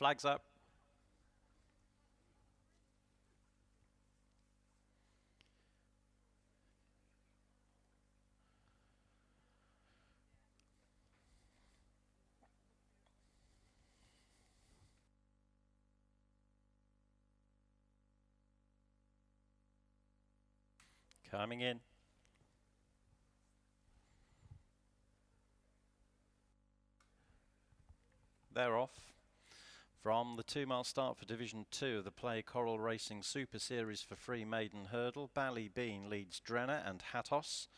Flags up. Coming in. They're off. From the 2-mile start for Division 2 of the Play Coral Racing Super Series for Free Maiden Hurdle, Ballybean leads Drenna and Hatos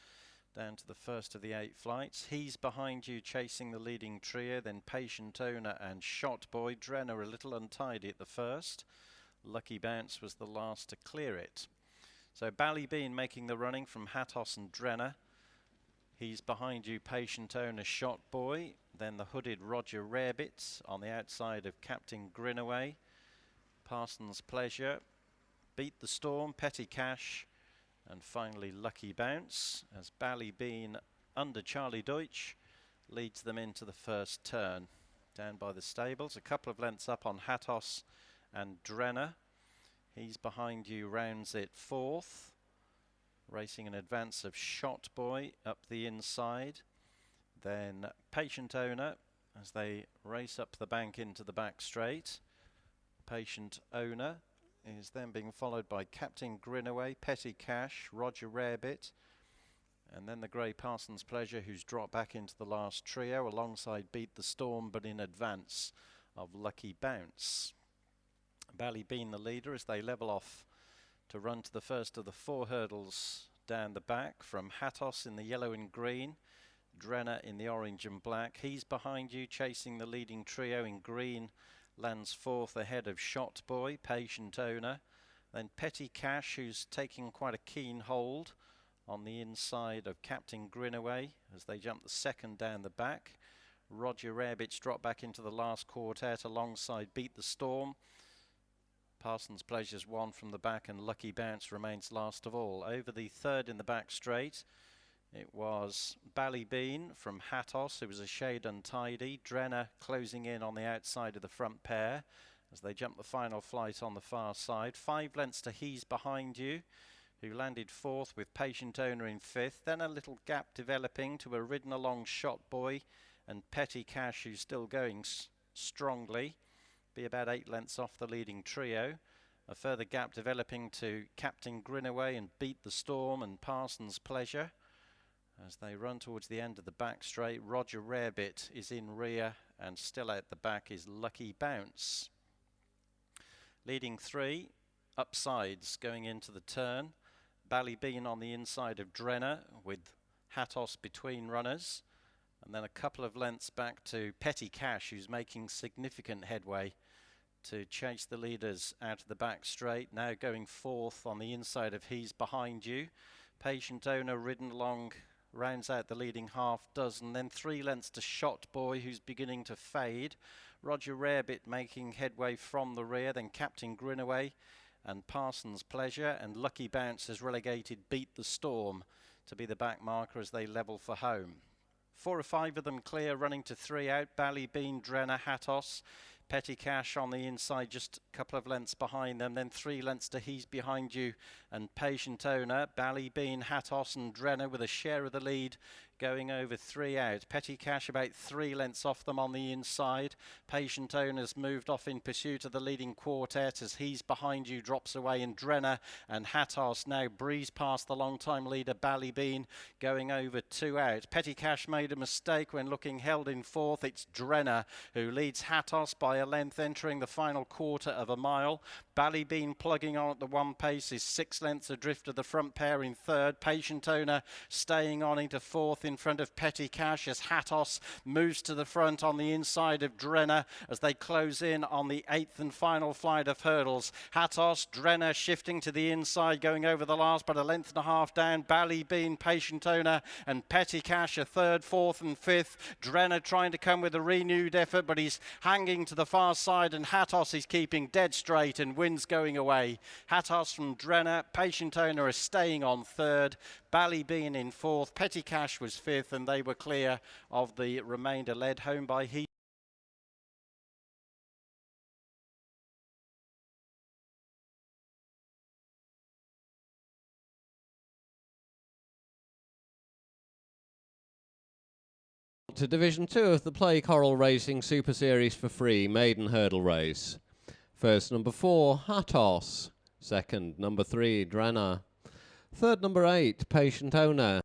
down to the first of the 8 flights. He's behind you chasing the leading trio, then Patient Owner and Shot Boy. Drenna a little untidy at the first. Lucky Bounce was the last to clear it. So Ballybean making the running from Hatos and Drenna. He's behind you, Patient Owner, Shot Boy. Then the hooded Roger Rarebit on the outside of Captain Grinaway. Parsons Pleasure, Beat the Storm, Petty Cash, and finally Lucky Bounce as Ballybean under Charlie Deutsch leads them into the first turn. Down by the stables, a couple of lengths up on Hatos and Drenna. He's behind you, rounds it 4th. Racing in advance of Shot Boy up the inside. Then Patient Owner as they race up the bank into the back straight. Patient Owner is then being followed by Captain Grinaway, Petty Cash, Roger Rarebit, and then the grey Parsons Pleasure, who's dropped back into the last trio alongside Beat the Storm, but in advance of Lucky Bounce. Ballybean the leader as they level off to run to the first of the 4 hurdles down the back from Hatos in the yellow and green, Drenna in the orange and black. He's behind you chasing the leading trio in green, lands 4th ahead of Shot Boy, Patient Owner. Then Petty Cash, who's taking quite a keen hold on the inside of Captain Grinaway as they jump the 2nd down the back. Roger Rarebit's dropped back into the last quartet alongside Beat the Storm. Parsons Pleasure's 1 from the back and Lucky Bounce remains last of all. Over the 3rd in the back straight, it was Ballybean from Hatos, who was a shade untidy. Drenna closing in on the outside of the front pair as they jump the final flight on the far side. 5 lengths to He's Behind You, who landed 4th with Patient Owner in 5th. Then a little gap developing to a ridden along Shot Boy and Petty Cash, who's still going strongly. Be about 8 lengths off the leading trio. A further gap developing to Captain Grinaway and Beat the Storm and Parsons Pleasure. As they run towards the end of the back straight, Roger Rarebit is in rear and still at the back is Lucky Bounce. Leading 3, upsides going into the turn. Ballybean on the inside of Drenna with Hatos between runners. And then a couple of lengths back to Petty Cash, who's making significant headway to chase the leaders out of the back straight. Now going 4th on the inside of He's Behind You. Patient Owner ridden along, rounds out the leading half dozen. Then 3 lengths to Shot Boy, who's beginning to fade. Roger Rarebit making headway from the rear. Then Captain Grinaway and Parsons Pleasure. And Lucky Bounce has relegated Beat the Storm to be the back marker as they level for home. 4 or 5 of them clear, running to 3 out. Ballybean, Drenna, Hatos. Petty Cash on the inside, just a couple of lengths behind them. Then 3 lengths to He's Behind You and Patient Owner. Ballybean, Hatos and Drenna with a share of the lead going over 3 out. Petty Cash about 3 lengths off them on the inside. Patient Owner's moved off in pursuit of the leading quartet as He's Behind You drops away, and Drenna and Hatos now breeze past the long-time leader Ballybean going over 2 out. Petty Cash made a mistake when looking held in 4th. It's Drenna who leads Hatos by a length entering the final quarter of a mile. Ballybean plugging on at the 1 pace is 6 lengths adrift of the front pair in 3rd. Patient Owner staying on into 4th in front of Petty Cash as Hatos moves to the front on the inside of Drenna as they close in on the 8th and final flight of hurdles. Hatos, Drenna shifting to the inside going over the last but a length and a half down. Ballybean, Patient Owner and Petty Cash are 3rd, 4th and 5th. Drenna trying to come with a renewed effort, but he's hanging to the far side, and Hatos is keeping dead straight and wins going away. Hatos from Drenna, Patient Owner is staying on 3rd. Ballybean in 4th, Petty Cash was 5th, and they were clear of the remainder, led home by Heath. To Division 2 of the Play Coral Racing Super Series for free maiden hurdle race. First, number 4, Hatos. Second, number 3, Drenna. Third, number 8, Patient Owner.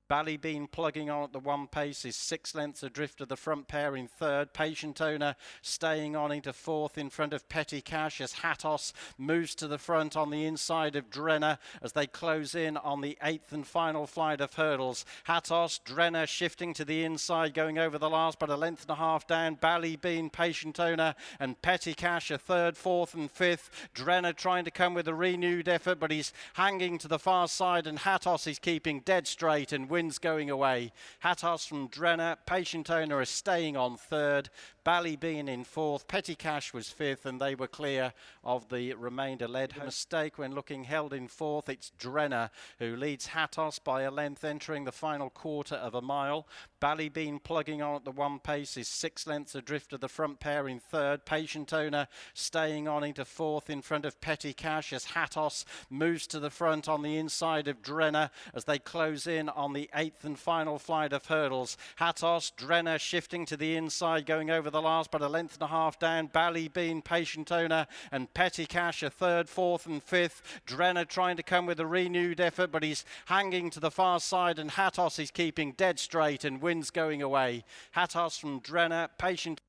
Ballybean plugging on at the one pace is 6 lengths adrift of the front pair in third. Patient Owner staying on into fourth in front of Petty Cash as Hatos moves to the front on the inside of Drenna as they close in on the 8th and final flight of hurdles. Hatos, Drenna shifting to the inside, going over the last, but a length and a half down. Ballybean, Patient Owner and Petty Cash are third, fourth and fifth. Drenna trying to come with a renewed effort, but he's hanging to the far side, and Hatos is keeping dead straight and wins going away. Hatos from Drenna, Patient Owner is staying on third, Ballybean in fourth, Petty Cash was fifth, and they were clear of the remainder led. A mistake when looking held in fourth. It's Drenna who leads Hatos by a length entering the final quarter of a mile. Ballybean plugging on at the one pace is 6 lengths adrift of the front pair in third. Patient Owner staying on into fourth in front of Petty Cash as Hatos moves to the front on the inside of Drenna as they close in on the 8th and final flight of hurdles. Hatos, Drenna shifting to the inside, going over the last, but a length and a half down. Ballybean, Patient Owner and Petty Cash are third, fourth and fifth. Drenna trying to come with a renewed effort, but he's hanging to the far side, and Hatos is keeping dead straight and wins going away. Hatos from Drenna, Patient